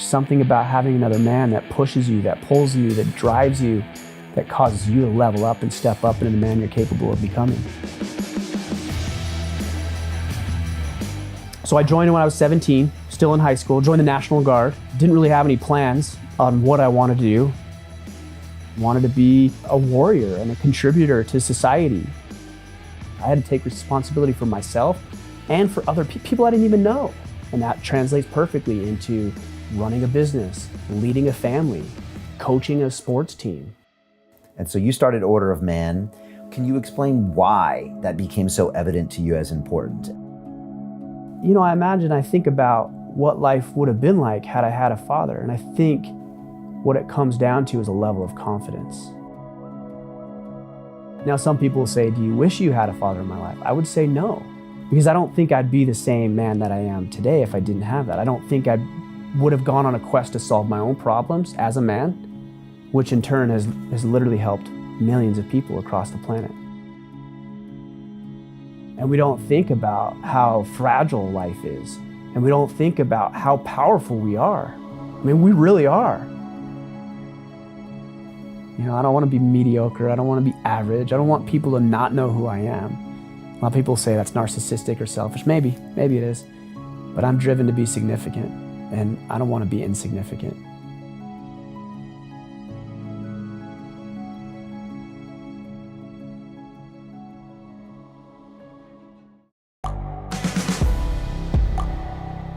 something about having another man that pushes you, that pulls you, that drives you, that causes you to level up and step up into the man you're capable of becoming. So I joined when I was 17, still in high school, joined the National Guard. Didn't really have any plans on what I wanted to do. Wanted to be a warrior and a contributor to society. I had to take responsibility for myself and for other people I didn't even know. And that translates perfectly into running a business, leading a family, coaching a sports team. And so you started Order of Man. Can you explain why that became so evident to you as important? You know, I think about what life would have been like had I had a father. And I think what it comes down to is a level of confidence. Now, some people will say, do you wish you had a father in my life? I would say no, because I don't think I'd be the same man that I am today if I didn't have that. I don't think I would have gone on a quest to solve my own problems as a man, which in turn has literally helped millions of people across the planet. And we don't think about how fragile life is. And we don't think about how powerful we are. I mean, we really are. You know, I don't want to be mediocre. I don't want to be average. I don't want people to not know who I am. A lot of people say that's narcissistic or selfish. Maybe it is. But I'm driven to be significant, and I don't want to be insignificant.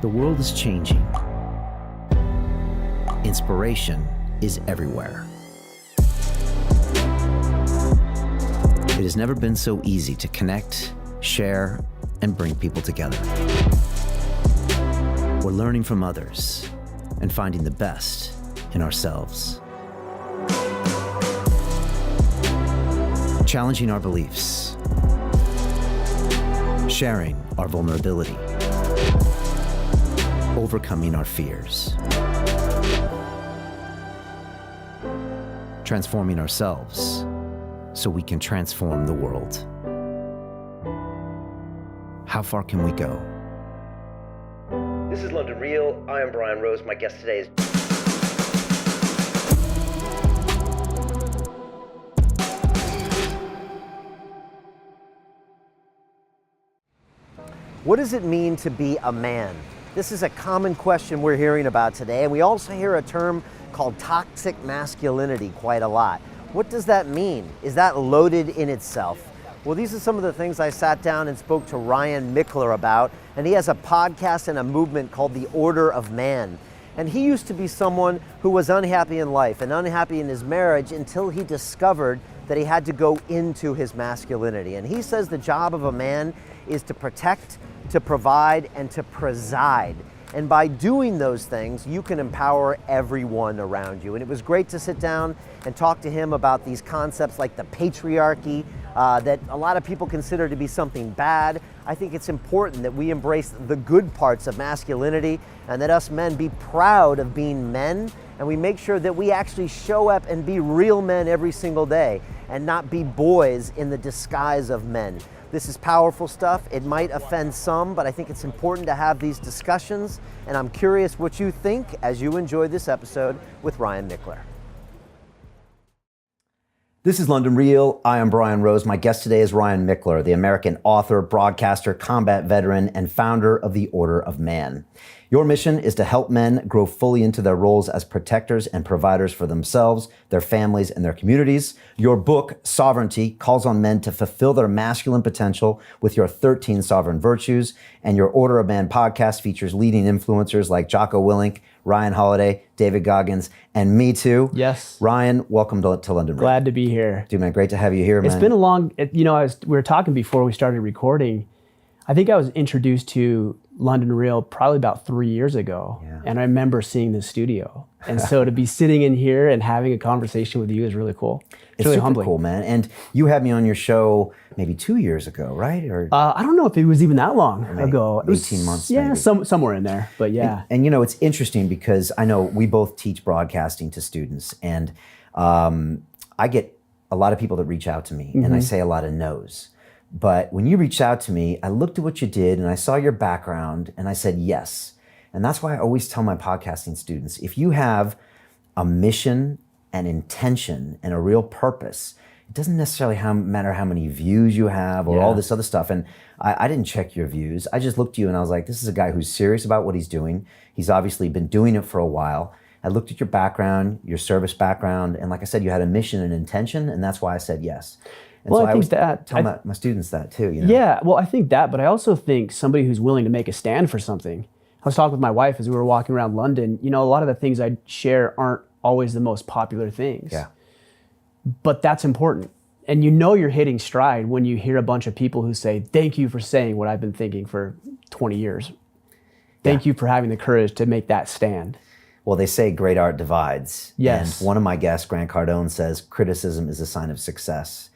The world is changing. Inspiration is everywhere. It has never been so easy to connect, share, and bring people together. We're learning from others and finding the best in ourselves. Challenging our beliefs. Sharing our vulnerability. Overcoming our fears. Transforming ourselves so we can transform the world. How far can we go? This is London Real. I am Brian Rose. My guest today is... What does it mean to be a man? This is a common question we're hearing about today, and we also hear a term called toxic masculinity quite a lot. What does that mean? Is that loaded in itself? Well, these are some of the things I sat down and spoke to Ryan Michler about, and he has a podcast and a movement called the Order of Man. And he used to be someone who was unhappy in life and unhappy in his marriage until he discovered that he had to go into his masculinity. And he says the job of a man is to protect, to provide, and to preside. And by doing those things, you can empower everyone around you. And it was great to sit down and talk to him about these concepts like the patriarchy that a lot of people consider to be something bad. I think it's important that we embrace the good parts of masculinity and that us men be proud of being men, and we make sure that we actually show up and be real men every single day and not be boys in the disguise of men. This is powerful stuff. It might offend some, but I think it's important to have these discussions, and I'm curious what you think as you enjoy this episode with Ryan Michler. This is London Real. I am Brian Rose. My guest today is Ryan Michler, the American author, broadcaster, combat veteran, and founder of the Order of Man. Your mission is to help men grow fully into their roles as protectors and providers for themselves, their families, and their communities. Your book, Sovereignty, calls on men to fulfill their masculine potential with your 13 sovereign virtues. And your Order of Man podcast features leading influencers like Jocko Willink, Ryan Holiday, David Goggins, and me too. Yes. Ryan, welcome to London. Glad to be here. Dude, man, great to have you here, man. It's been a long, we were talking before we started recording. I think I was introduced to London Real probably about 3 years ago. Yeah. And I remember seeing the studio. And so to be sitting in here and having a conversation with you is really cool. It's really super humbling. cool, man. And you had me on your show maybe 2 years ago, right? Or I don't know if it was even that long ago. It was, 18 months Yeah, maybe. somewhere in there, but yeah. And you know, it's interesting because I know we both teach broadcasting to students, and I get a lot of people that reach out to me, and I say a lot of no's. But when you reached out to me, I looked at what you did and I saw your background and I said, yes, And that's why I always tell my podcasting students, if you have a mission and intention and a real purpose, it doesn't necessarily matter how many views you have or all this other stuff. And I didn't check your views. I just looked at you and I was like, this is a guy who's serious about what he's doing. He's obviously been doing it for a while. I looked at your background, your service background, and like I said, you had a mission and intention, and that's why I said yes. And Well, so I always think tell my students that too. You know? Yeah, well, I think that, but I also think somebody who's willing to make a stand for something. I was talking with my wife as we were walking around London. You know, a lot of the things I share aren't always the most popular things. Yeah. But that's important. And you know you're hitting stride when you hear a bunch of people who say, thank you for saying what I've been thinking for 20 years. Thank you for having the courage to make that stand. Well, they say great art divides. Yes. And one of my guests, Grant Cardone, says criticism is a sign of success.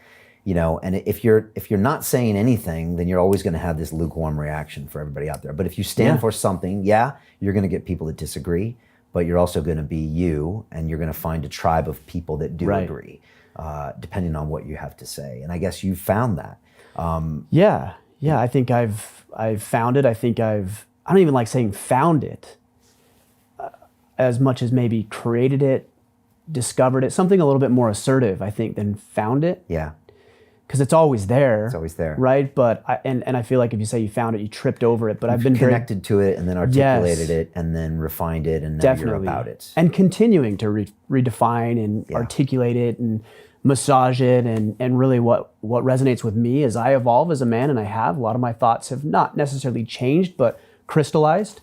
You know, and if you're not saying anything, then you're always going to have this lukewarm reaction for everybody out there. But if you stand for something, you're going to get people that disagree, but you're also going to be you, and you're going to find a tribe of people that do agree, depending on what you have to say. And I guess you found that. I think I've found it. I don't even like saying found it as much as maybe created it, discovered it, something a little bit more assertive, I think, than found it. Yeah. Because it's always there. It's always there. Right? But I feel like if you say you found it, you tripped over it. But I've been connected to it and then articulated it and then refined it, and now you're about it. And continuing to redefine and articulate it and massage it, and really what resonates with me as I evolve as a man, and I have, a lot of my thoughts have not necessarily changed, but crystallized.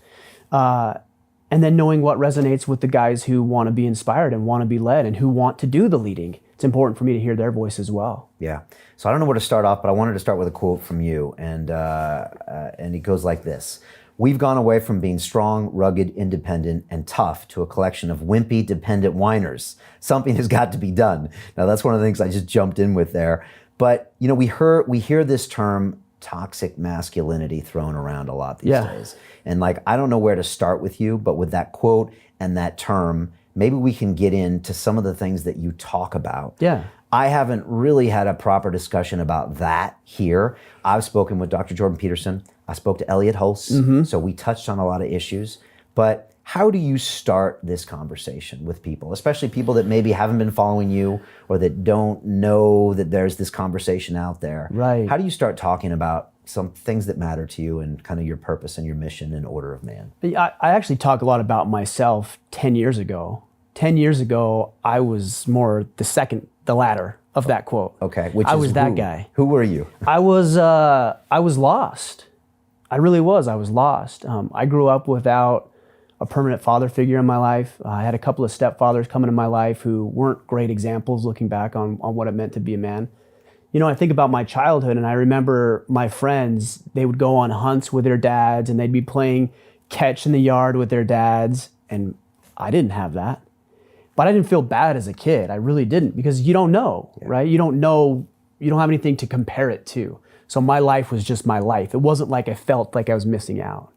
And then knowing what resonates with the guys who want to be inspired and want to be led and who want to do the leading. It's important for me to hear their voice as well. Yeah. So I don't know where to start off, but I wanted to start with a quote from you, and it goes like this: "We've gone away from being strong, rugged, independent, and tough to a collection of wimpy, dependent whiners. Something has got to be done." Now that's one of the things I just jumped in with there. But you know, we hear this term toxic masculinity thrown around a lot these days. And like, I don't know where to start with you, but with that quote and that term, maybe we can get into some of the things that you talk about. Yeah. I haven't really had a proper discussion about that here. I've spoken with Dr. Jordan Peterson. I spoke to Elliot Hulse. So we touched on a lot of issues. But how do you start this conversation with people, especially people that maybe haven't been following you or that don't know that there's this conversation out there? Right. How do you start talking about some things that matter to you and kind of your purpose and your mission and order of man? I actually talk a lot about myself 10 years ago. 10 years ago, I was more the latter of that quote. Okay. I was that guy. Who were you? I was lost. I really was. I was lost. I grew up without a permanent father figure in my life. I had a couple of stepfathers come into my life who weren't great examples looking back on what it meant to be a man. You know, I think about my childhood, and I remember my friends, they would go on hunts with their dads, and they'd be playing catch in the yard with their dads, and I didn't have that. But I didn't feel bad as a kid. I really didn't, because you don't know, right? You don't know, you don't have anything to compare it to. So my life was just my life. It wasn't like I felt like I was missing out.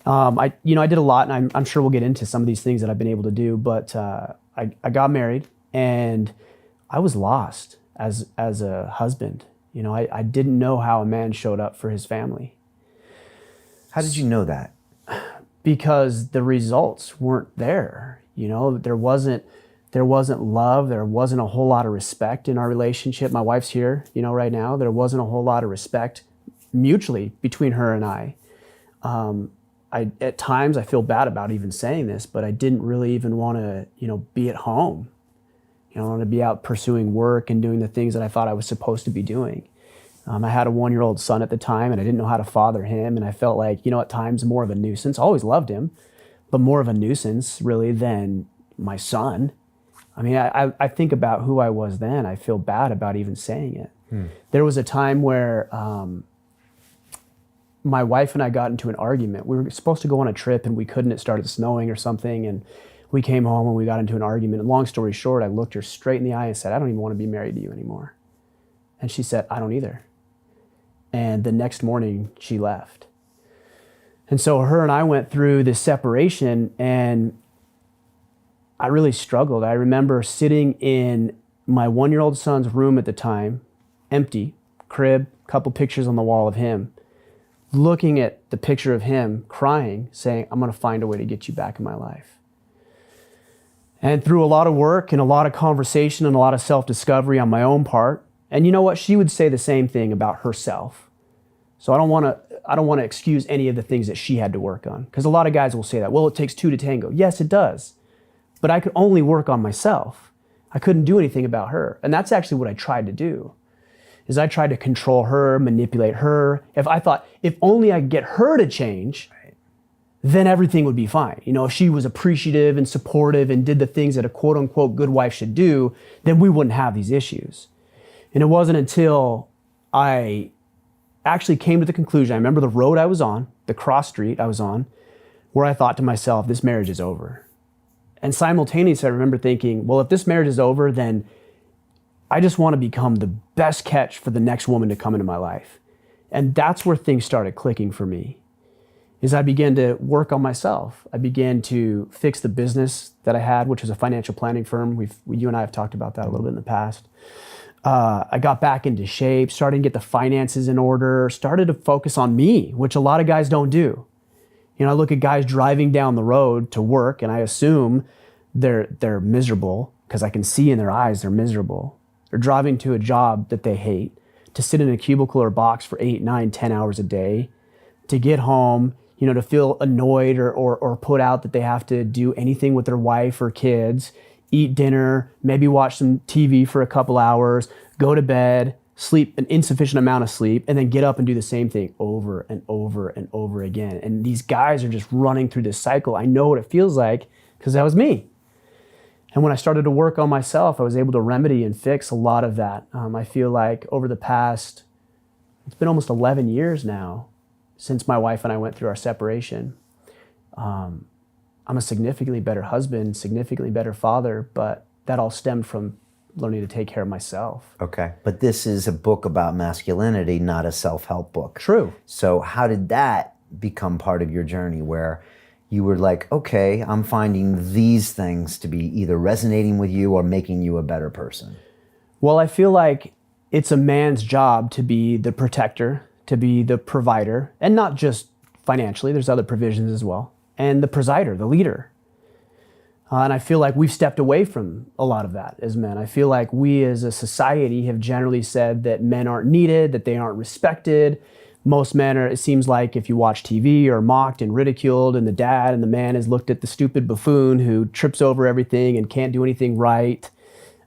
I did a lot, and I'm sure we'll get into some of these things that I've been able to do, but I got married, and I was lost as a husband. You know, I didn't know how a man showed up for his family. How did you know that? Because the results weren't there. You know, there wasn't love. There wasn't a whole lot of respect in our relationship. My wife's here, you know, right now. There wasn't a whole lot of respect mutually between her and I. At times I feel bad about even saying this, but I didn't really even want to, you know, be at home. You know, I wanted to be out pursuing work and doing the things that I thought I was supposed to be doing. I had a 1-year-old son at the time, and I didn't know how to father him. And I felt like, you know, at times more of a nuisance. I always loved him, but more of a nuisance really than my son. I mean, I think about who I was then. I feel bad about even saying it. There was a time where my wife and I got into an argument. We were supposed to go on a trip, and we couldn't. It started snowing or something, and we came home and we got into an argument. And long story short, I looked her straight in the eye and said, "I don't even want to be married to you anymore." And she said, "I don't either." And the next morning, she left. And so her and I went through this separation, and I really struggled. I remember sitting in my 1-year-old son's room at the time, empty, crib, couple pictures on the wall of him, looking at the picture of him crying, saying, I'm going to find a way to get you back in my life. And through a lot of work and a lot of conversation and a lot of self-discovery on my own part, and you know what? She would say the same thing about herself. So I don't want to excuse any of the things that she had to work on, because a lot of guys will say that, well, it takes two to tango. Yes, it does. But I could only work on myself. I couldn't do anything about her. And that's actually what I tried to do, is I tried to control her, manipulate her. If I thought, if only I could get her to change, then everything would be fine. You know, if she was appreciative and supportive and did the things that a quote unquote good wife should do, then we wouldn't have these issues. And it wasn't until I actually came to the conclusion, I remember the road I was on, the cross street I was on, where I thought to myself, this marriage is over. And simultaneously, I remember thinking, well, if this marriage is over, then I just want to become the best catch for the next woman to come into my life. And that's where things started clicking for me, is I began to work on myself. I began to fix the business that I had, which was a financial planning firm. You and I have talked about that a little bit in the past. I got back into shape, started to get the finances in order, started to focus on me, which a lot of guys don't do. You know, I look at guys driving down the road to work and I assume they're miserable, because I can see in their eyes they're miserable. They're driving to a job that they hate, to sit in a cubicle or box for 8, 9, 10 hours a day, to get home, you know, to feel annoyed or put out that they have to do anything with their wife or kids, eat dinner, maybe watch some TV for a couple hours, go to bed, sleep an insufficient amount of sleep, and then get up and do the same thing over and over and over again. And these guys are just running through this cycle. I know what it feels like, because that was me. And when I started to work on myself, I was able to remedy and fix a lot of that. I feel like over the past, it's been almost 11 years now since my wife and I went through our separation. I'm a significantly better husband, significantly better father, but that all stemmed from learning to take care of myself. Okay. But this is a book about masculinity, not a self-help book. True. So how did that become part of your journey, where you were like, okay, I'm finding these things to be either resonating with you or making you a better person? Well, I feel like it's a man's job to be the protector, to be the provider, and not just financially, there's other provisions as well, and the presider, the leader. And I feel like we've stepped away from a lot of that as men. I feel like we as a society have generally said that men aren't needed, that they aren't respected. Most men are, it seems like if you watch TV, are mocked and ridiculed, and the dad and the man is looked at the stupid buffoon who trips over everything and can't do anything right.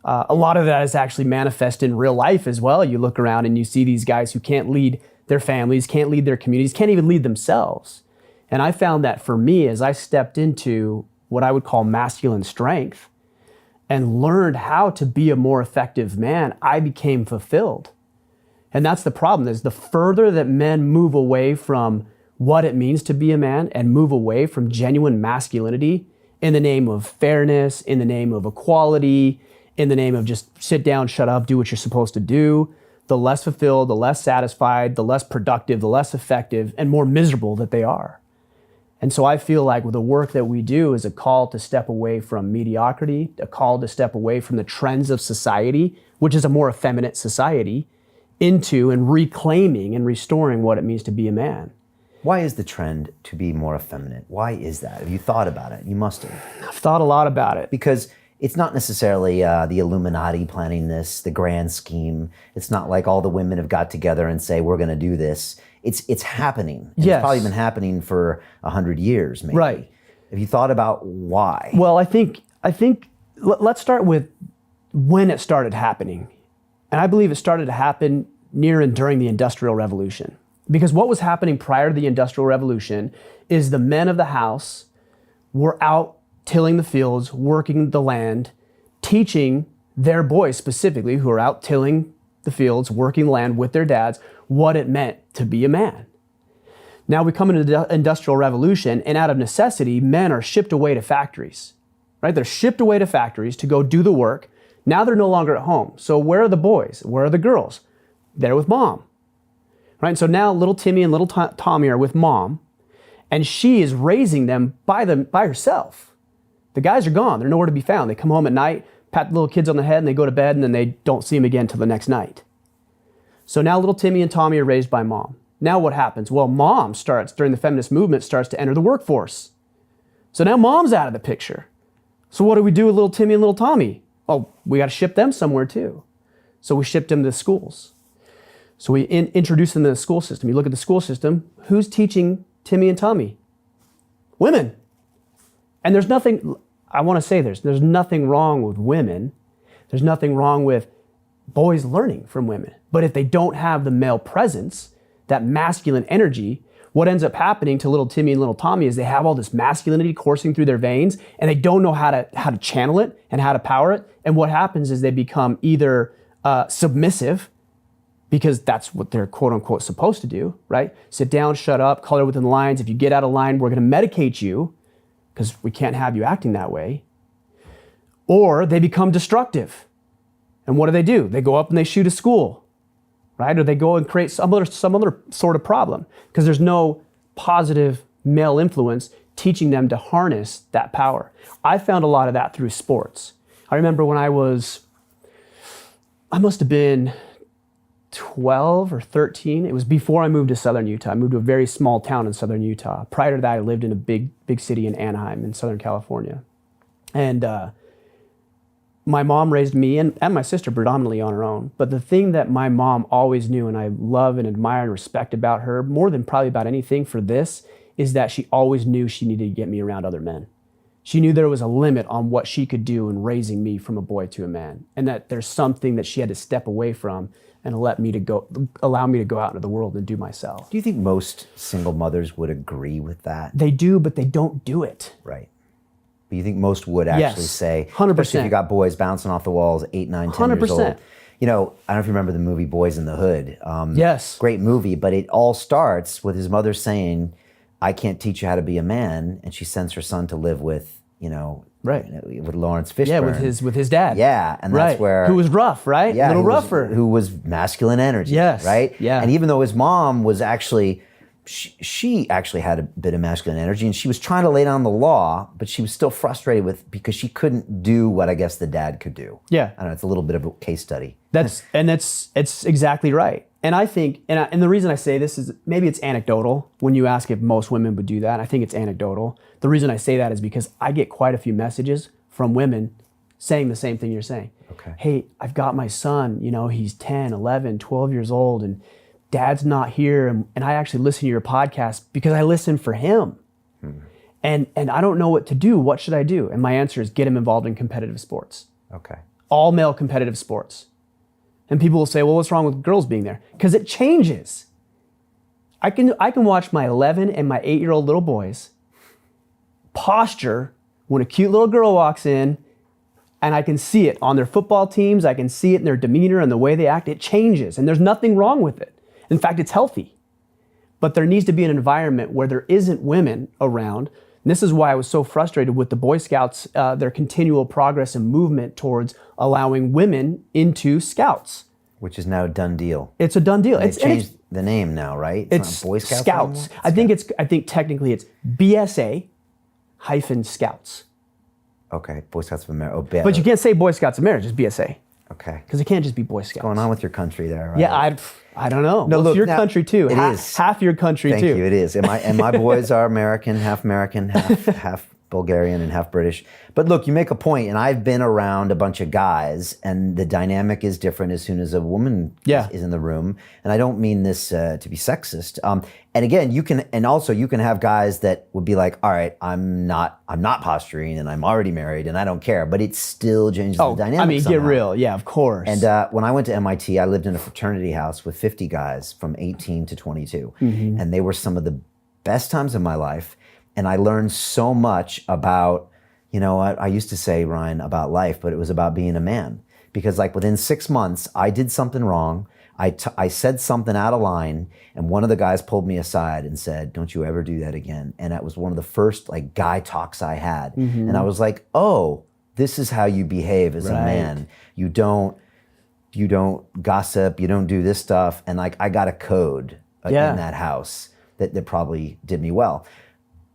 A lot of that is actually manifest in real life as well. You look around and you see these guys who can't lead their families, can't lead their communities, can't even lead themselves. And I found that for me, as I stepped into what I would call masculine strength and learned how to be a more effective man, I became fulfilled. And that's the problem, is the further that men move away from what it means to be a man and move away from genuine masculinity in the name of fairness, in the name of equality, in the name of just sit down, shut up, do what you're supposed to do, the less fulfilled, the less satisfied, the less productive, the less effective, and more miserable that they are. And so I feel like with the work that we do is a call to step away from mediocrity, a call to step away from the trends of society, which is a more effeminate society, into and reclaiming and restoring what it means to be a man. Why is the trend to be more effeminate? Why is that? Have you thought about it? You must have. I've thought a lot about it. Because it's not necessarily the Illuminati planning this, the grand scheme. It's not like all the women have got together and say, we're going to do this. It's happening. And Yes. It's probably been happening for 100 years, maybe. Right. Have you thought about why? Well, I think let's start with when it started happening. And I believe it started to happen near and during the Industrial Revolution. Because what was happening prior to the Industrial Revolution is the men of the house were out tilling the fields, working the land, teaching their boys specifically, who are out tilling the fields, working the land with their dads, what it meant to be a man. Now we come into the Industrial Revolution, and out of necessity, men are shipped away to factories, right? They're shipped away to factories to go do the work. Now they're no longer at home. So where are the boys? Where are the girls? They're with mom, right? And so now little Timmy and little Tommy are with mom, and she is raising them by herself. The guys are gone. They're nowhere to be found. They come home at night, pat the little kids on the head, and they go to bed, and then they don't see them again till the next night. So now little Timmy and Tommy are raised by mom. Now what happens? Well, mom starts, during the feminist movement, starts to enter the workforce. So now mom's out of the picture. So what do we do with little Timmy and little Tommy? Well, we got to ship them somewhere too. So we shipped them to schools. So we introduced them to the school system. You look at the school system, who's teaching Timmy and Tommy? Women. And there's nothing, I want to say there's nothing wrong with women. There's nothing wrong with boys learning from women. But if they don't have the male presence, that masculine energy, what ends up happening to little Timmy and little Tommy is they have all this masculinity coursing through their veins, and they don't know how to channel it and how to power it. And what happens is they become either submissive, because that's what they're quote unquote supposed to do, right? Sit down, shut up, color within the lines. If you get out of line, we're going to medicate you because we can't have you acting that way. Or they become destructive. And what do? They go up and they shoot a school, right? Or they go and create some other sort of problem because there's no positive male influence teaching them to harness that power. I found a lot of that through sports. I remember when I must have been 12 or 13. It was before I moved to Southern Utah. I moved to a very small town in Southern Utah. Prior to that, I lived in a big city in Anaheim in Southern California. And my mom raised me and my sister predominantly on her own. But the thing that my mom always knew, and I love and admire and respect about her, more than probably about anything for this, is that she always knew she needed to get me around other men. She knew there was a limit on what she could do in raising me from a boy to a man, and that there's something that she had to step away from and allow me to go out into the world and do myself. Do you think most single mothers would agree with that? They do, but they don't do it. Right. But you think most would actually say, 100%. Especially if you got boys bouncing off the walls, 8, 9, 10 years old. 100%. You know, I don't know if you remember the movie Boys in the Hood. Yes. Great movie, but it all starts with his mother saying, I can't teach you how to be a man. And she sends her son to live with, right, with Lawrence Fishburne. Yeah, with his dad. Yeah, and that's where... Who was rough, right? Yeah, a little rougher. Who was masculine energy, yes, right? Yeah. And even though his mom was actually... She actually had a bit of masculine energy, and she was trying to lay down the law, but she was still frustrated because she couldn't do what I guess the dad could do. Yeah. I don't know, it's a little bit of a case study. It's exactly right. And I think, and the reason I say this is maybe it's anecdotal when you ask if most women would do that. I think it's anecdotal. The reason I say that is because I get quite a few messages from women saying the same thing you're saying. Okay. Hey, I've got my son, he's 10, 11, 12 years old, and dad's not here, and I actually listen to your podcast because I listen for him. And I don't know what to do. What should I do? And my answer is get him involved in competitive sports. Okay. All male competitive sports. And people will say, well, what's wrong with girls being there? Because it changes. I can watch my 11 and my 8-year-old little boys posture when a cute little girl walks in, and I can see it on their football teams. I can see it in their demeanor and the way they act. It changes, and there's nothing wrong with it. In fact, it's healthy. But there needs to be an environment where there isn't women around. And this is why I was so frustrated with the Boy Scouts, their continual progress and movement towards allowing women into Scouts. Which is now a done deal. It's a done deal. It's changed the name now, right? It's not Boy Scouts Scouts. anymore? I think technically it's BSA-Scouts. Okay, Boy Scouts of America. Oh, But you can't say Boy Scouts of America, just BSA. Okay. Because it can't just be Boy Scouts. What's going on with your country there, right? Yeah, I don't know. No, well, look, it's your now, country too. It is. Half your country Thank too. you, it is. And my boys are American, half Bulgarian, and half British. But look, you make a point, and I've been around a bunch of guys, and the dynamic is different as soon as a woman is in the room. And I don't mean this to be sexist. And again, you can have guys that would be like, all right, I'm not posturing, and I'm already married, and I don't care. But it still changes the dynamic. I mean, somehow. get real. Yeah, of course. And when I went to MIT, I lived in a fraternity house with 50 guys from 18 to 22. Mm-hmm. And they were some of the best times of my life. And I learned so much about, I used to say, Ryan, about life, but it was about being a man. Because like within 6 months, I did something wrong. I said something out of line, and one of the guys pulled me aside and said, don't you ever do that again. And that was one of the first like guy talks I had. Mm-hmm. And I was like, oh, this is how you behave as a man. You don't gossip, you don't do this stuff. And like I got a code in that house that probably did me well.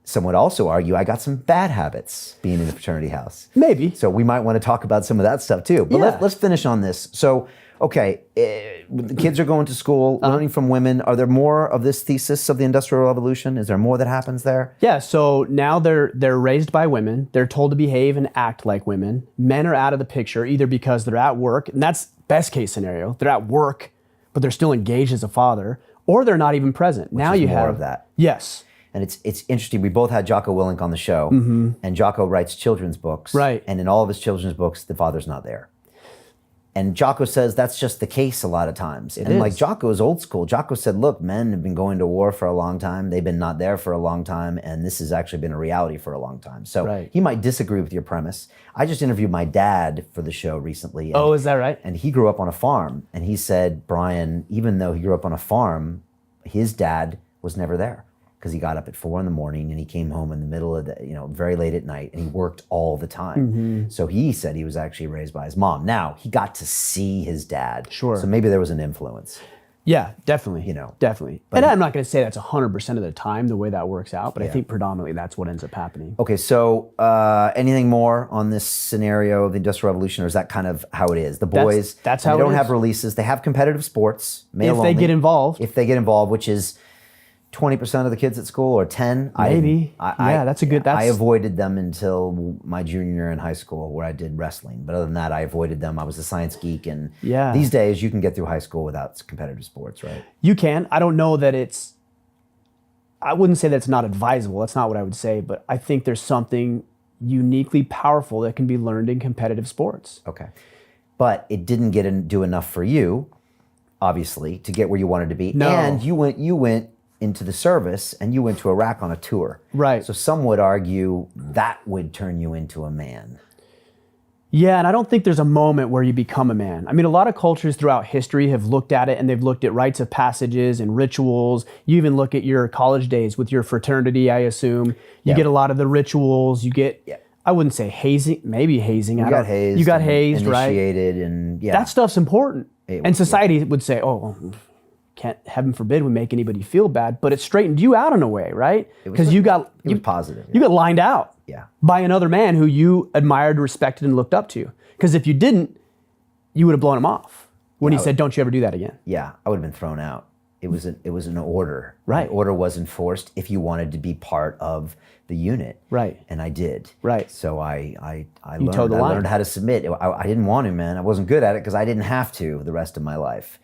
some would also argue I got some bad habits being in the fraternity house. Maybe. So we might want to talk about some of that stuff too. But Yeah. let's finish on this. So, okay, the kids are going to school, learning from women. Are there more of this thesis of the Industrial Revolution? Is there more that happens there? Yeah, so now they're raised by women. They're told to behave and act like women. Men are out of the picture either because they're at work, and that's best case scenario. They're at work, but they're still engaged as a father, or they're not even present. Now is you more have of that. Yes. And it's interesting. We both had Jocko Willink on the show, and Jocko writes children's books. Right. And in all of his children's books, the father's not there. And Jocko says that's just the case a lot of times. It and is. like Jocko is old school. Jocko said, look, men have been going to war for a long time. They've been not there for a long time. And this has actually been a reality for a long time. So Right. he might disagree with your premise. I just interviewed my dad for the show recently. And, Oh, is that right? and he grew up on a farm. And he said, Brian, even though he grew up on a farm, his dad was never there. Because he got up at 4 a.m. and he came home in the middle of the, very late at night, and he worked all the time. So he said he was actually raised by his mom. Now, he got to see his dad. Sure. So maybe there was an influence. Yeah, definitely. Definitely. And I'm not going to say that's 100% of the time the way that works out, but I think predominantly that's what ends up happening. Okay, so anything more on this scenario of the Industrial Revolution, or is that kind of how it is? The boys, that's how they it don't is. have releases. They have competitive sports, male If they only. get involved. If they get involved, which is 20% of the kids at school, or 10. Maybe. That's a good. I avoided them until my junior year in high school, where I did wrestling. But other than that, I avoided them. I was a science geek, and these days you can get through high school without competitive sports, right? You can. I don't know that it's. I wouldn't say that it's not advisable. That's not what I would say. But I think there's something uniquely powerful that can be learned in competitive sports. Okay, but it didn't do enough for you, obviously, to get where you wanted to be. No. And you went into the service, and you went to Iraq on a tour. Right. So some would argue that would turn you into a man. Yeah, and I don't think there's a moment where you become a man. I mean, a lot of cultures throughout history have looked at it, and they've looked at rites of passages and rituals. You even look at your college days with your fraternity, I assume. You get a lot of the rituals. You get, I wouldn't say hazing, maybe hazing. You got hazed. You got and hazed, right? Initiated, and That stuff's important. It- And society would say, oh, can't, heaven forbid, we make anybody feel bad, but it straightened you out in a way, right? Because you was positive. You got lined out Yeah. by another man who you admired, respected, and looked up to. Because if you didn't, you would have blown him off when he said, don't you ever do that again. Yeah, I would have been thrown out. It was an order. Right. The order was enforced if you wanted to be part of the unit. Right. And I did. Right. So I toed the line. learned how to submit. I didn't want to, man. I wasn't good at it because I didn't have to the rest of my life,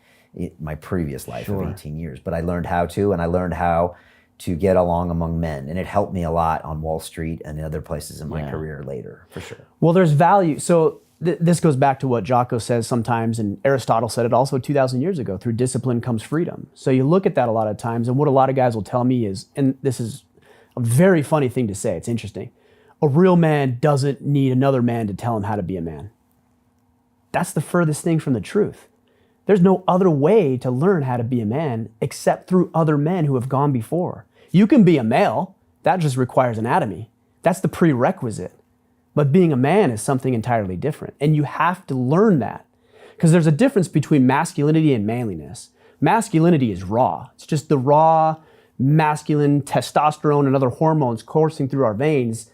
my previous life of 18 years. But I learned how to, and I learned how to get along among men. And it helped me a lot on Wall Street and in other places in my career later, for sure. Well, there's value. So this goes back to what Jocko says sometimes, and Aristotle said it also 2,000 years ago, through discipline comes freedom. So you look at that a lot of times, and what a lot of guys will tell me is, and this is a very funny thing to say, it's interesting, a real man doesn't need another man to tell him how to be a man. That's the furthest thing from the truth. There's no other way to learn how to be a man except through other men who have gone before. You can be a male, that just requires anatomy. That's the prerequisite. But being a man is something entirely different. And you have to learn that. Because there's a difference between masculinity and manliness. Masculinity is raw. It's just the raw, masculine testosterone and other hormones coursing through our veins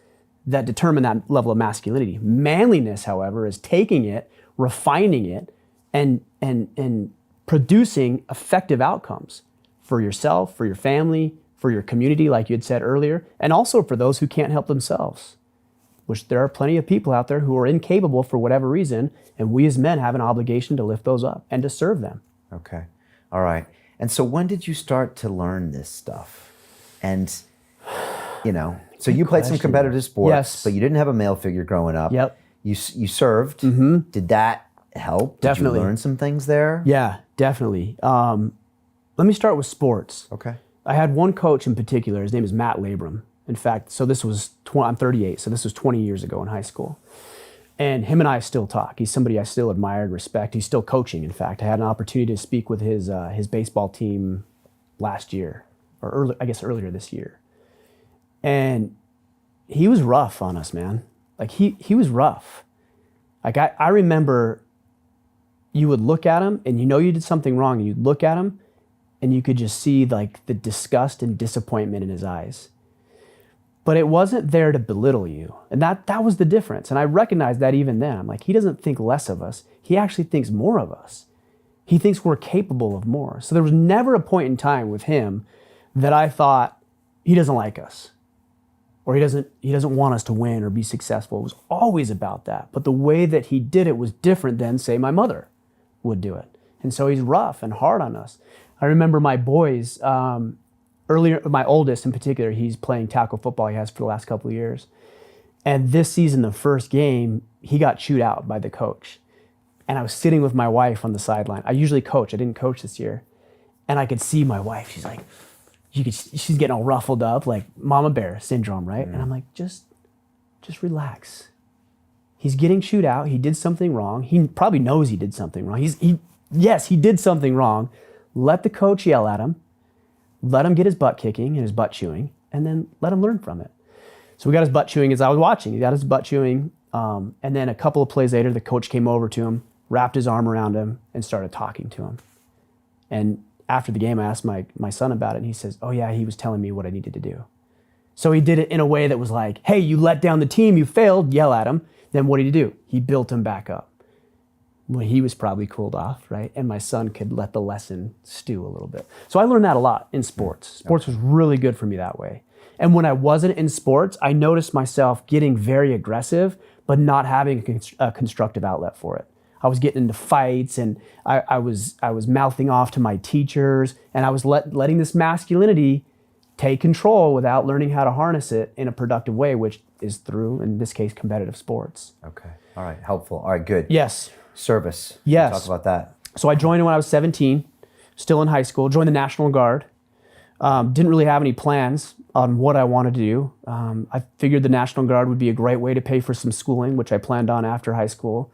that determine that level of masculinity. Manliness, however, is taking it, refining it, and producing effective outcomes for yourself, for your family, for your community, like you had said earlier, and also for those who can't help themselves. Which there are plenty of people out there who are incapable for whatever reason, and we as men have an obligation to lift those up and to serve them. Okay. All right. And so when did you start to learn this stuff? And, so you played some competitive sports, Yes. but you didn't have a male figure growing up. Yep. You served. Mm-hmm. Did that help? Definitely. Did you learn some things there? Yeah, definitely. Let me start with sports. Okay. I had one coach in particular. His name is Matt Labrum. In fact, so this was, I'm 38, so this was 20 years ago in high school. And him and I still talk. He's somebody I still admired, respect. He's still coaching, in fact. I had an opportunity to speak with his baseball team last year, or earlier this year. And he was rough on us, man. Like, he was rough. Like, I remember you would look at him, and you did something wrong, and you'd look at him, and you could just see, like, the disgust and disappointment in his eyes. but it wasn't there to belittle you. And that was the difference. And I recognized that even then. I'm like, he doesn't think less of us. He actually thinks more of us. He thinks we're capable of more. So there was never a point in time with him that I thought he doesn't like us or he doesn't want us to win or be successful. It was always about that. But the way that he did it was different than, say, my mother would do it. And so he's rough and hard on us. I remember my boys, earlier, my oldest in particular, he's playing tackle football. He has for the last couple of years. And this season, the first game, he got chewed out by the coach. And I was sitting with my wife on the sideline. I usually coach. I didn't coach this year. And I could see my wife. She's like, she's getting all ruffled up, like mama bear syndrome, right? And I'm like, just relax. He's getting chewed out. He did something wrong. He probably knows he did something wrong. Yes, he did something wrong. Let the coach yell at him. Let him get his butt kicking and his butt chewing, and then let him learn from it. So we got his butt chewing as I was watching. He got his butt chewing. And then a couple of plays later, the coach came over to him, wrapped his arm around him, and started talking to him. And after the game, I asked my son about it, and he says, oh yeah, he was telling me what I needed to do. So he did it in a way that was like, hey, you let down the team, you failed, yell at him. Then what did he do? He built him back up. Well, he was probably cooled off, right? And my son could let the lesson stew a little bit. So I learned that a lot in sports. Sports was really good for me that way. And when I wasn't in sports, I noticed myself getting very aggressive, but not having a constructive outlet for it. I was getting into fights, and I was mouthing off to my teachers, and I was letting this masculinity take control without learning how to harness it in a productive way, which is through, in this case, competitive sports. Okay. All right. Helpful. All right. Good. Yes. Service. Yes. Talk about that. So I joined when I was 17, still in high school, joined the National Guard. Didn't really have any plans on what I wanted to do. I figured the National Guard would be a great way to pay for some schooling, which I planned on after high school.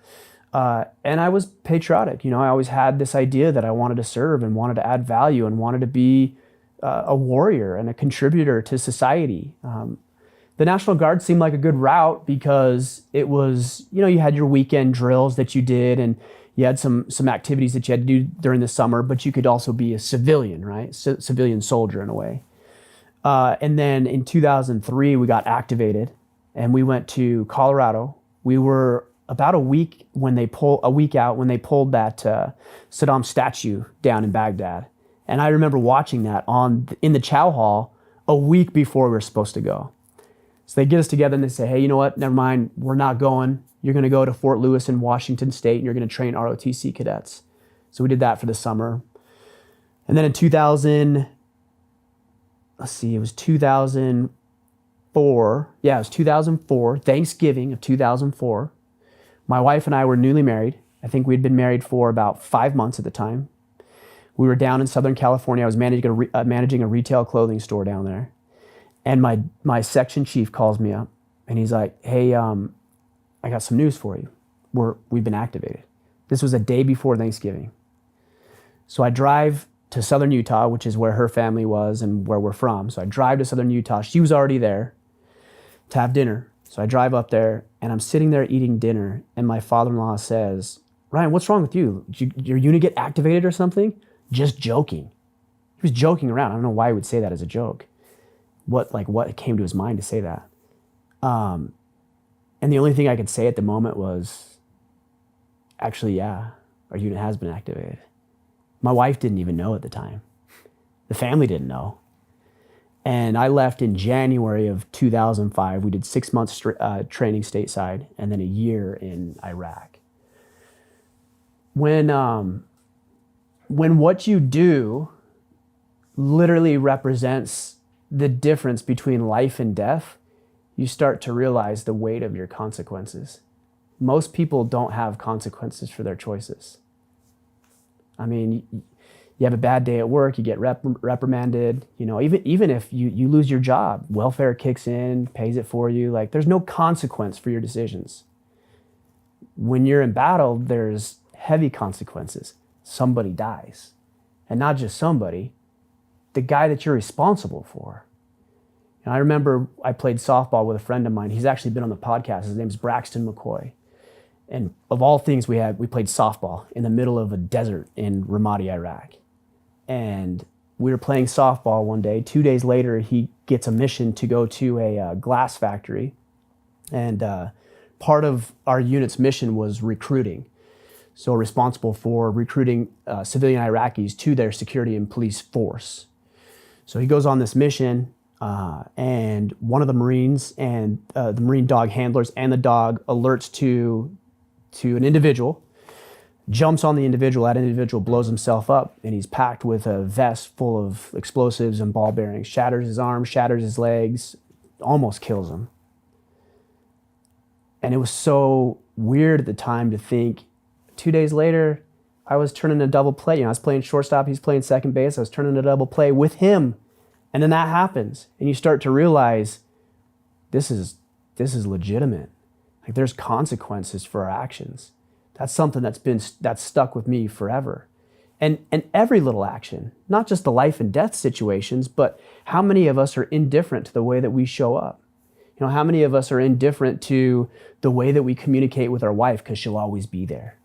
And I was patriotic. I always had this idea that I wanted to serve and wanted to add value and wanted to be a warrior and a contributor to society. The National Guard seemed like a good route because it was, you had your weekend drills that you did, and you had some activities that you had to do during the summer, but you could also be a civilian, right? Civilian soldier in a way. And then in 2003, we got activated and we went to Colorado. We were about a week out when they pulled that Saddam statue down in Baghdad. And I remember watching that in the chow hall a week before we were supposed to go. So they get us together and they say, hey, you know what? Never mind. We're not going. You're going to go to Fort Lewis in Washington State and you're going to train ROTC cadets. So we did that for the summer. And then in 2004. Yeah, it was 2004, Thanksgiving of 2004. My wife and I were newly married. I think we'd been married for about 5 months at the time. We were down in Southern California. I was managing a retail clothing store down there. And my section chief calls me up and he's like, hey, I got some news for you. We've been activated. This was a day before Thanksgiving. So I drive to Southern Utah, which is where her family was and where we're from. So I drive to Southern Utah. She was already there to have dinner. So I drive up there and I'm sitting there eating dinner and my father-in-law says, Ryan, what's wrong with you? Did your unit get activated or something? Just joking. He was joking around. I don't know why he would say that as a joke. What came to his mind to say that? And the only thing I could say at the moment was, actually, yeah, our unit has been activated. My wife didn't even know at the time. The family didn't know. And I left in January of 2005. We did 6 months training stateside and then a year in Iraq. When what you do literally represents the difference between life and death, you start to realize the weight of your consequences. Most people don't have consequences for their choices. I mean, you have a bad day at work, you get reprimanded, even if you lose your job, welfare kicks in, pays it for you. Like, there's no consequence for your decisions. When you're in battle, there's heavy consequences. Somebody dies. And not just somebody, the guy that you're responsible for. And I remember I played softball with a friend of mine. He's actually been on the podcast. His name's Braxton McCoy. And of all things we played softball in the middle of a desert in Ramadi, Iraq. And we were playing softball one day. 2 days later, he gets a mission to go to a glass factory. And part of our unit's mission was recruiting. So responsible for recruiting civilian Iraqis to their security and police force. So he goes on this mission, and one of the Marines and the Marine dog handlers and the dog alerts to an individual, jumps on the individual. That individual blows himself up, and he's packed with a vest full of explosives and ball bearings, shatters his arms, shatters his legs, almost kills him. And it was so weird at the time to think, 2 days later, I was turning a double play. You know, I was playing shortstop, he's playing second base. I was turning a double play with him. And then that happens. And you start to realize this is legitimate. Like, there's consequences for our actions. That's something that's stuck with me forever. And every little action, not just the life and death situations, but how many of us are indifferent to the way that we show up? You know, how many of us are indifferent to the way that we communicate with our wife because she'll always be there?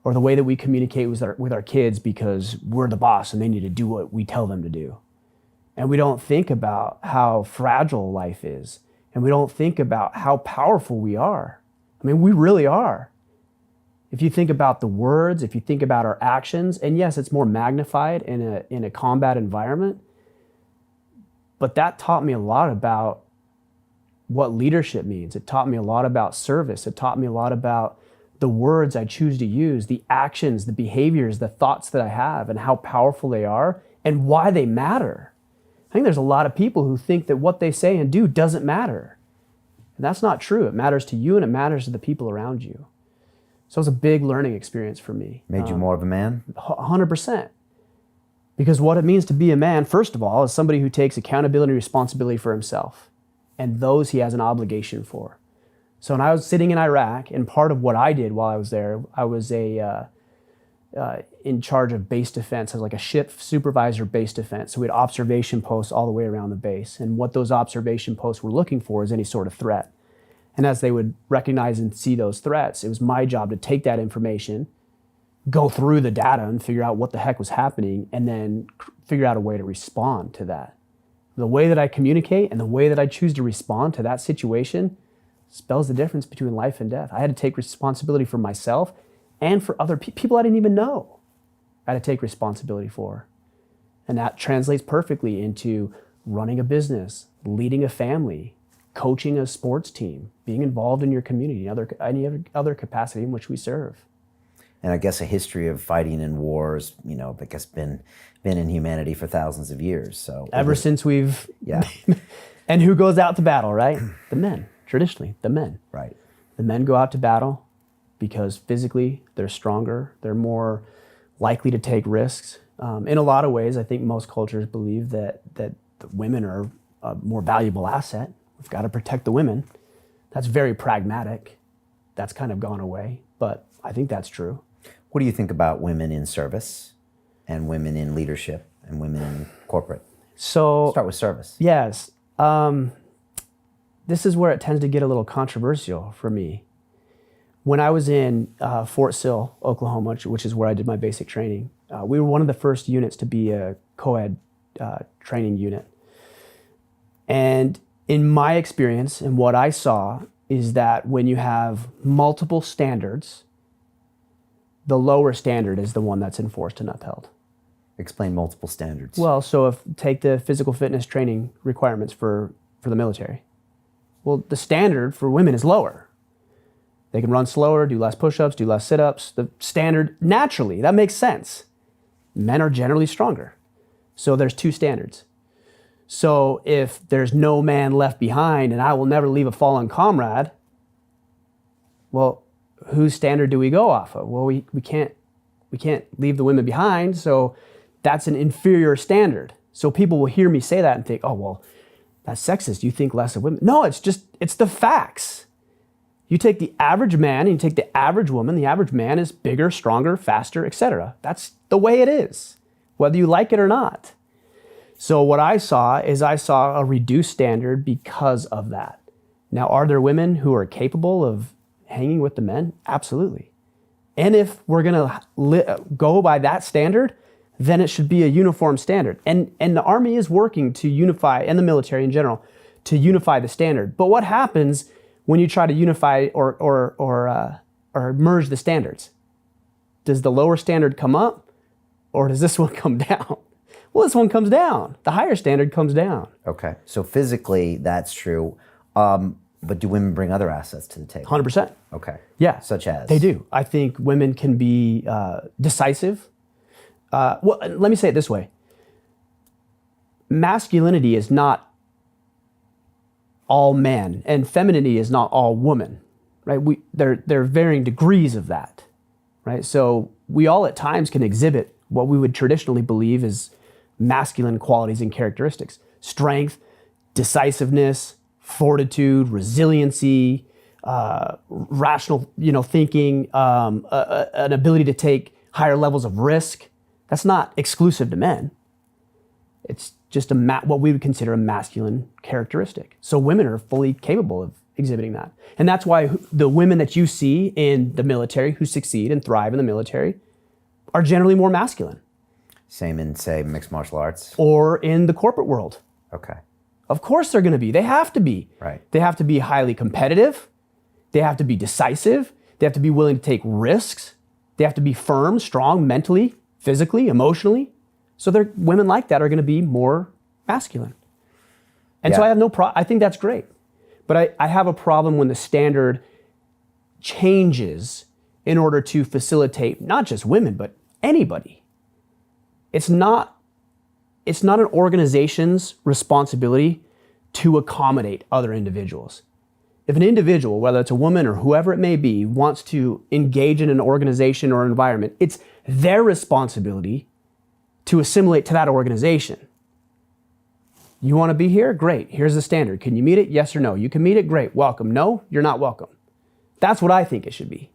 Or the way that we communicate with our kids because we're the boss and they need to do what we tell them to do. And we don't think about how fragile life is. And we don't think about how powerful we are. I mean, we really are. If you think about the words, if you think about our actions, and yes, it's more magnified in a combat environment, but that taught me a lot about what leadership means. It taught me a lot about service. It taught me a lot about the words I choose to use, the actions, the behaviors, the thoughts that I have, and how powerful they are and why they matter. I think there's a lot of people who think that what they say and do doesn't matter. And that's not true. It matters to you and it matters to the people around you. So it was a big learning experience for me. Made you more of a man? 100%. Because what it means to be a man, first of all, is somebody who takes accountability and responsibility for himself and those he has an obligation for. So when I was sitting in Iraq, and part of what I did while I was there, I was in charge of base defense. I was like a ship supervisor base defense. So we had observation posts all the way around the base. And what those observation posts were looking for is any sort of threat. And as they would recognize and see those threats, it was my job to take that information, go through the data and figure out what the heck was happening, and then figure out a way to respond to that. The way that I communicate and the way that I choose to respond to that situation spells the difference between life and death. I had to take responsibility for myself and for other people I didn't even know. I had to take responsibility for. And that translates perfectly into running a business, leading a family, coaching a sports team, being involved in your community, any other capacity in which we serve. And I guess a history of fighting in wars, you know, I guess been in humanity for thousands of years. So ever since we've, yeah. And who goes out to battle, right? The men. Traditionally, the men. Right. The men go out to battle because physically they're stronger, they're more likely to take risks. In a lot of ways, I think most cultures believe that the women are a more valuable asset. We've got to protect the women. That's very pragmatic. That's kind of gone away, but I think that's true. What do you think about women in service and women in leadership and women in corporate? So start with service. Yes. This is where it tends to get a little controversial for me. When I was in Fort Sill, Oklahoma, which is where I did my basic training, we were one of the first units to be a co-ed training unit. And in my experience and what I saw is that when you have multiple standards, the lower standard is the one that's enforced and upheld. Explain multiple standards. Well, so take the physical fitness training requirements for the military. Well, the standard for women is lower. They can run slower, do less push-ups, do less sit-ups. The standard, naturally, that makes sense. Men are generally stronger. So there's two standards. So if there's no man left behind and I will never leave a fallen comrade, well, whose standard do we go off of? Well, we can't leave the women behind, so that's an inferior standard. So people will hear me say that and think, oh, well, that's sexist. You think less of women. No, it's the facts. You take the average man and you take the average woman. The average man is bigger, stronger, faster, etc. That's the way it is, whether you like it or not. So what I saw a reduced standard because of that. Now, are there women who are capable of hanging with the men? Absolutely. And if we're going to go by that standard, then it should be a uniform standard. And the Army is working to unify, and the military in general, to unify the standard. But what happens when you try to unify or merge the standards? Does the lower standard come up, or does this one come down? Well, this one comes down. The higher standard comes down. Okay. So physically, that's true. But do women bring other assets to the table? 100%. Okay. Yeah. Such as? They do. I think women can be decisive. Well, let me say it this way. Masculinity is not all man, and femininity is not all woman, right? There are varying degrees of that, right? So we all at times can exhibit what we would traditionally believe is masculine qualities and characteristics: strength, decisiveness, fortitude, resiliency, rational, thinking, an ability to take higher levels of risk. That's not exclusive to men. It's just what we would consider a masculine characteristic. So women are fully capable of exhibiting that. And that's why the women that you see in the military who succeed and thrive in the military are generally more masculine. Same in, say, mixed martial arts? Or in the corporate world. Okay. Of course they're going to be. They have to be. Right. They have to be highly competitive. They have to be decisive. They have to be willing to take risks. They have to be firm, strong, mentally, physically, emotionally. So women like that are going to be more masculine. And so I have no problem. I think that's great. But I have a problem when the standard changes in order to facilitate not just women, but anybody. It's not an organization's responsibility to accommodate other individuals. If an individual, whether it's a woman or whoever it may be, wants to engage in an organization or environment, it's their responsibility to assimilate to that organization. You want to be here? Great. Here's the standard. Can you meet it? Yes or no? You can meet it? Great. Welcome. No, you're not welcome. That's what I think it should be.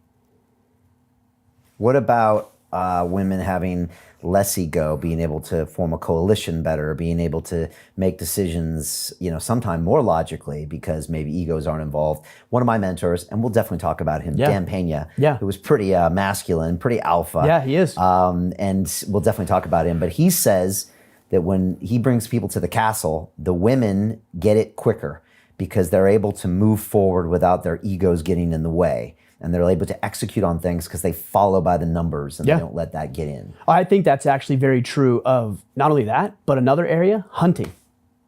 What about women having less ego, being able to form a coalition better, being able to make decisions, sometime more logically because maybe egos aren't involved? One of my mentors, and we'll definitely talk about him, Dan Pena, who was pretty masculine, pretty alpha. Yeah, he is. And we'll definitely talk about him. But he says that when he brings people to the castle, the women get it quicker because they're able to move forward without their egos getting in the way. And they're able to execute on things because they follow by the numbers and they don't let that get in. I think that's actually very true of not only that, but another area, hunting,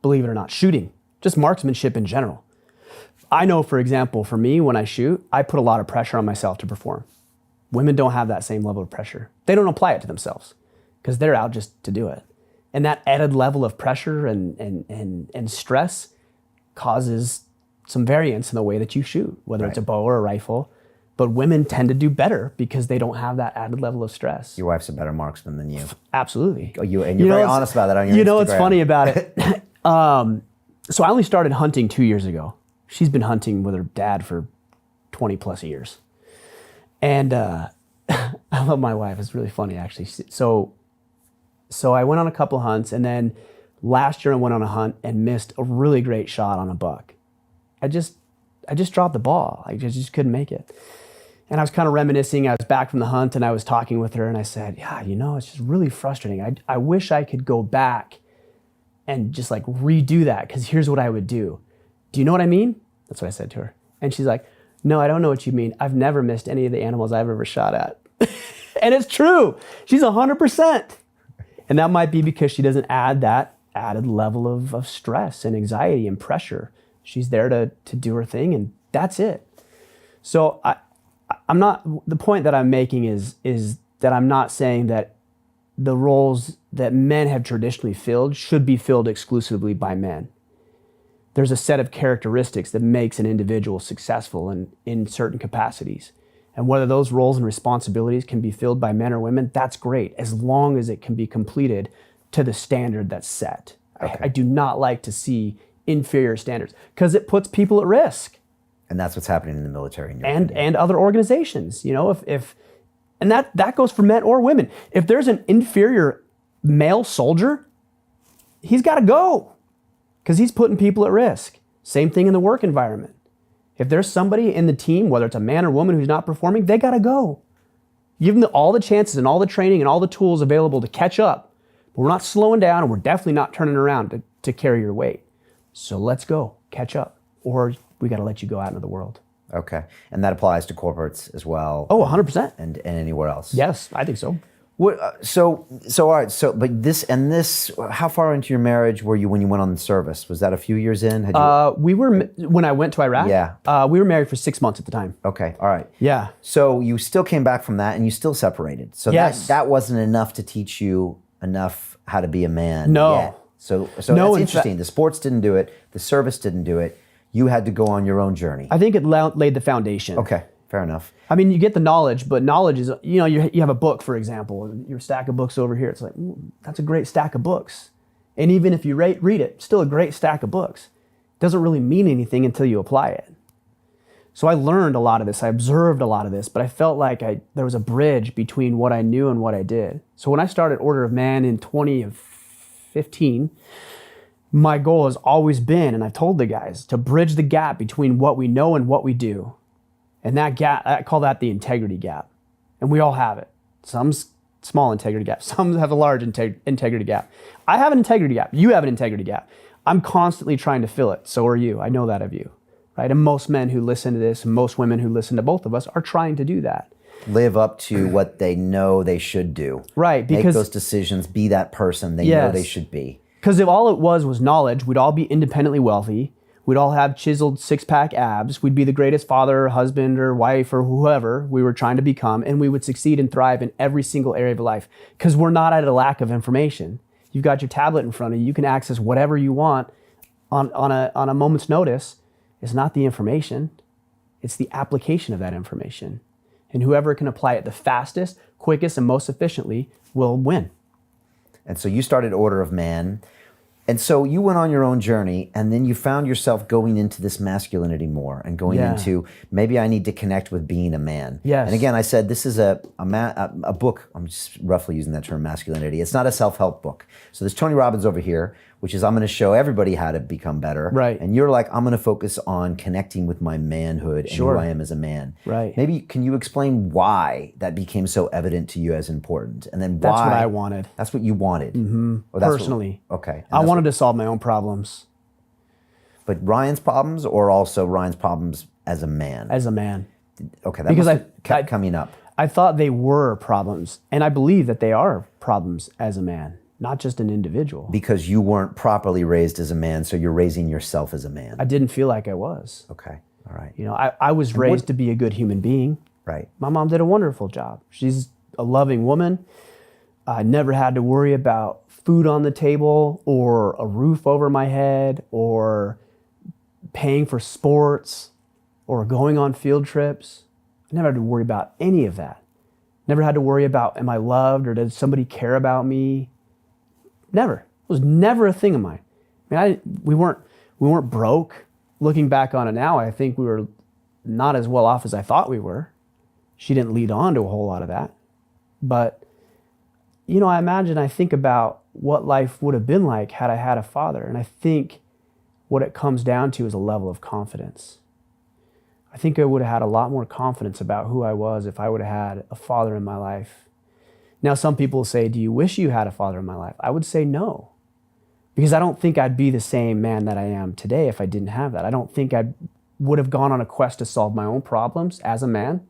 believe it or not, shooting, just marksmanship in general. I know, for example, for me, when I shoot, I put a lot of pressure on myself to perform. Women don't have that same level of pressure. They don't apply it to themselves because they're out just to do it. And that added level of pressure and stress causes some variance in the way that you shoot, whether it's a bow or a rifle. But women tend to do better because they don't have that added level of stress. Your wife's a better marksman than you. Absolutely. You're very honest about that on your Instagram. You know what's funny about it? So I only started hunting 2 years ago. She's been hunting with her dad for 20 plus years. And I love my wife. It's really funny, actually. So I went on a couple hunts, and then last year I went on a hunt and missed a really great shot on a buck. I just dropped the ball. I just couldn't make it. And I was kind of reminiscing. I was back from the hunt and I was talking with her and I said, it's just really frustrating. I wish I could go back and just like redo that, because here's what I would do. Do you know what I mean? That's what I said to her. And she's like, no, I don't know what you mean. I've never missed any of the animals I've ever shot at. And it's true. She's 100%. And that might be because she doesn't add that added level of stress and anxiety and pressure. She's there to do her thing, and that's it. So I'm not, the point that I'm making is that I'm not saying that the roles that men have traditionally filled should be filled exclusively by men. There's a set of characteristics that makes an individual successful in certain capacities. And whether those roles and responsibilities can be filled by men or women, that's great, as long as it can be completed to the standard that's set. Okay. I do not like to see inferior standards because it puts people at risk. And that's what's happening in the military. And other organizations, if and that goes for men or women. If there's an inferior male soldier, he's got to go because he's putting people at risk. Same thing in the work environment. If there's somebody in the team, whether it's a man or woman who's not performing, they got to go. Give them all the chances and all the training and all the tools available to catch up but we're not slowing down, and we're definitely not turning around to carry your weight. So let's go, catch up, or we got to let you go out into the world. Okay. And that applies to corporates as well. Oh, 100%. And anywhere else. Yes, I think so. What, so all right. So, but this, how far into your marriage were you when you went on the service? Was that a few years in? Had you, We were, when I went to Iraq, Yeah. We were married for 6 months at the time. okay. All right. Yeah. So you still came back from that and you still separated. So Yes. that wasn't enough to teach you enough how to be a man. No. Yet. So No, that's in interesting. The sports didn't do it. The service didn't do it. You had to go on your own journey. I think it laid the foundation. Okay. Fair enough. I mean, you get the knowledge, but knowledge is, you have a book, for example, your stack of books over here. It's like, that's a great stack of books. And even if you read it, still a great stack of books. It doesn't really mean anything until you apply it. So I learned a lot of this. I observed a lot of this, but I felt like there was a bridge between what I knew and what I did. So when I started Order of Man in 2015, my goal has always been, and I've told the guys, to bridge the gap between what we know and what we do. And that gap, I call that the integrity gap. And we all have it. Some small integrity gap. Some have a large integrity gap. I have an integrity gap. You have an integrity gap. I'm constantly trying to fill it. So are you. I know that of you. Right? And most men who listen to this, most women who listen to both of us are trying to do that. Live up to what they know they should do. Right. Make Because those decisions. Be that person they know they should be. Because if all it was knowledge, we'd all be independently wealthy. We'd all have chiseled six-pack abs. We'd be the greatest father, husband, or wife, or whoever we were trying to become, and we would succeed and thrive in every single area of life because we're not at a lack of information. You've got your tablet in front of you. You can access whatever you want on a moment's notice. It's not the information. It's the application of that information. And whoever can apply it the fastest, quickest, and most efficiently will win. And so you started Order of Man. And so you went on your own journey, and then you found yourself going into this masculinity more and going into, maybe I need to connect with being a man. Yes. And again, I said this is a book, I'm just roughly using that term, masculinity. It's not a self-help book. So there's Tony Robbins over here, which is I'm going to show everybody how to become better. Right. And you're like, I'm going to focus on connecting with my manhood and who I am as a man. Right. Maybe can you explain why that became so evident to you as important? And then why? That's what I wanted. That's what you wanted. Or Personally. Okay. I wanted to solve my own problems. But Ryan's problems, or also Ryan's problems as a man? As a man. Okay, that Because must have kept coming up. I thought they were problems, and I believe that they are problems as a man, not just an individual. Because you weren't properly raised as a man, so you're raising yourself as a man. I didn't feel like I was. Okay, all right. I was raised to be a good human being. Right. My mom did a wonderful job. She's a loving woman. I never had to worry about food on the table or a roof over my head or paying for sports or going on field trips. I never had to worry about any of that. Never had to worry about, am I loved or does somebody care about me? Never. It was never a thing of mine. I mean, we weren't broke. Looking back on it now, I think we were not as well off as I thought we were. She didn't lead on to a whole lot of that. But, I think about what life would have been like had I had a father. And I think what it comes down to is a level of confidence. I think I would have had a lot more confidence about who I was if I would have had a father in my life. Now, some people say, do you wish you had a father in my life? I would say no, because I don't think I'd be the same man that I am today if I didn't have that. I don't think I would have gone on a quest to solve my own problems as a man,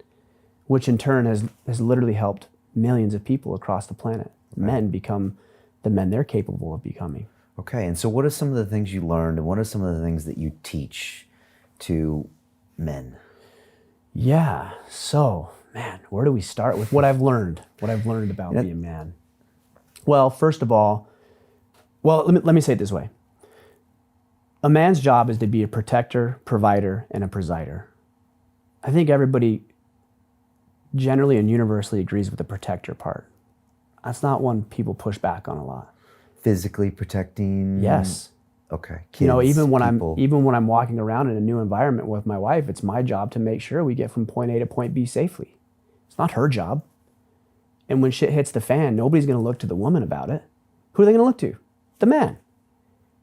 which in turn has literally helped millions of people across the planet. Right. Men become the men they're capable of becoming. Okay, and so what are some of the things you learned and what are some of the things that you teach to men? Yeah, so, man, where do we start with what I've learned about being a man? Well, first of all, let me say it this way. A man's job is to be a protector, provider, and a presider. I think everybody generally and universally agrees with the protector part. That's not one people push back on a lot. Physically protecting? Yes. Okay. Kids, even when people. I'm walking around in a new environment with my wife, it's my job to make sure we get from point A to point B safely. It's not her job. And when shit hits the fan, nobody's going to look to the woman about it. Who are they going to look to? The man.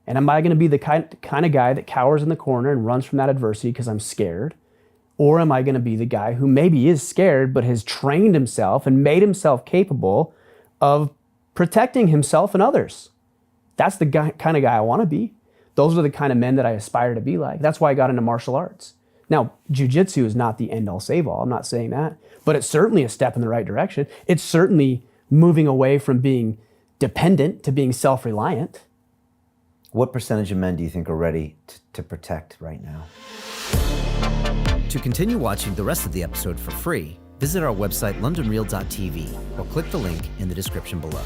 And am I going to be the kind of guy that cowers in the corner and runs from that adversity because I'm scared? Or am I going to be the guy who maybe is scared but has trained himself and made himself capable of protecting himself and others. That's the kind of guy I want to be. Those are the kind of men that I aspire to be like. That's why I got into martial arts. Now, jiu-jitsu is not the end-all, save-all. I'm not saying that. But it's certainly a step in the right direction. It's certainly moving away from being dependent to being self-reliant. What percentage of men do you think are ready to protect right now? To continue watching the rest of the episode for free, visit our website londonreal.tv or click the link in the description below.